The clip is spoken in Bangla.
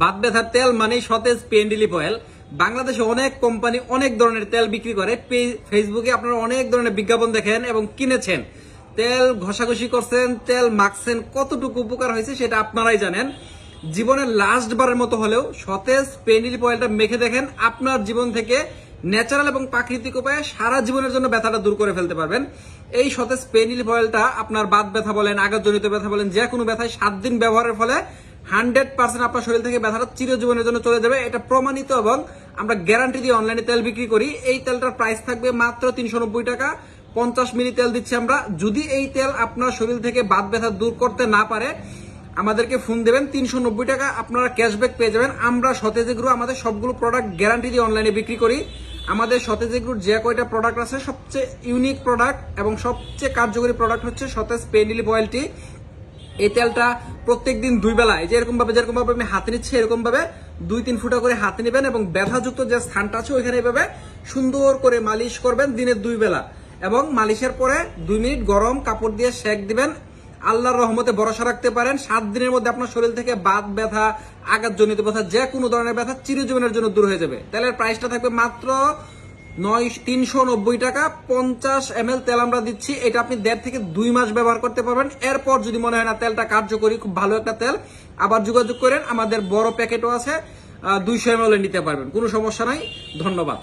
বাত ব্যথার তেল মানে সতেজ পেইন রিলিফ অয়েল। বাংলাদেশে অনেক কোম্পানি অনেক ধরনের তেল বিক্রি করে। ফেসবুকে আপনারা অনেক ধরনের বিজ্ঞাপন দেখেন এবং কিনেছেন, তেল ঘষাঘষি করছেন, তেল মাখছেন, কতটুকু উপকার হয়েছে সেটা আপনারাই জানেন। জীবনের লাস্ট বারের মতো হলেও সতেজ পেইন রিলিফ অয়েলটা মেখে দেখেন, আপনার জীবন থেকে ন্যাচারাল এবং প্রাকৃতিক উপায়ে সারা জীবনের জন্য ব্যথাটা দূর করে ফেলতে পারবেন। এই সতেজ পেইন রিলিফ অয়েলটা আপনার বাত ব্যথা বলেন, আঘাতজনিত ব্যথা বলেন, যে কোনো ব্যথায় 7 দিন ব্যবহারের ফলে 100% আপনার শরীর থেকে ব্যথাটা চিরজীবনের জন্য চলে যাবে। এটা প্রমাণিত এবং আমরা গ্যারান্টি দিয়ে অনলাইনে তেল বিক্রি করি। এই তেলটার প্রাইস থাকবে মাত্র 390 টাকা। 50 মিলি তেল দিচ্ছি আমরা। যদি এই তেল আপনার শরীর থেকে বাত ব্যথা দূর করতে না পারে, আমাদেরকে ফোন দেবেন, 390 টাকা আপনারা ক্যাশব্যাক পেয়ে যাবেন। আমরা সতেজ এগ্রো আমাদের সবগুলো প্রোডাক্ট গ্যারান্টি দিয়ে অনলাইনে বিক্রি করি। আমাদের সতেজ এগ্রোর যে কয়টা প্রোডাক্ট আছে, সবচেয়ে ইউনিক প্রোডাক্ট এবং সবচেয়ে কার্যকরী প্রোডাক্ট হচ্ছে সতেজ পেইন রিলিফ অয়েলটি। এই তেলটা প্রত্যেকদিন 2 বেলা, এই যে যেরকম ভাবে আমি হাতে নিচ্ছি, এরকম ভাবে 2-3 ফুটা করে হাতে নেবেন এবং ব্যথাযুক্ত যে স্থানটা আছে ওইখানে এইভাবে সুন্দর করে মালিশ করবেন দিনে 2 বেলা, এবং মালিশের পরে 2 মিনিট গরম কাপড় দিয়ে সেক দিবেন। আল্লাহর রহমতে ভরসা রাখতে পারেন, 7 দিনের মধ্যে আপনার শরীর থেকে বাত ব্যথা, আঘাতজনিত ব্যথা, যে কোনো ধরনের ব্যথা চিরজীবনের জন্য দূর হয়ে যাবে। তেলের প্রাইসটা থাকবে মাত্র 390 টাকা। 50 ml তেল আমরা দিচ্ছি। এটা আপনি 1.5 থেকে 2 মাস ব্যবহার করতে পারবেন। এরপর যদি মনে হয় না তেলটা কার্যকরী, খুব ভালো একটা তেল, আবার যোগাযোগ করেন। আমাদের বড় প্যাকেটও আছে, 200 ml নিতে পারবেন, কোনো সমস্যা নাই। ধন্যবাদ।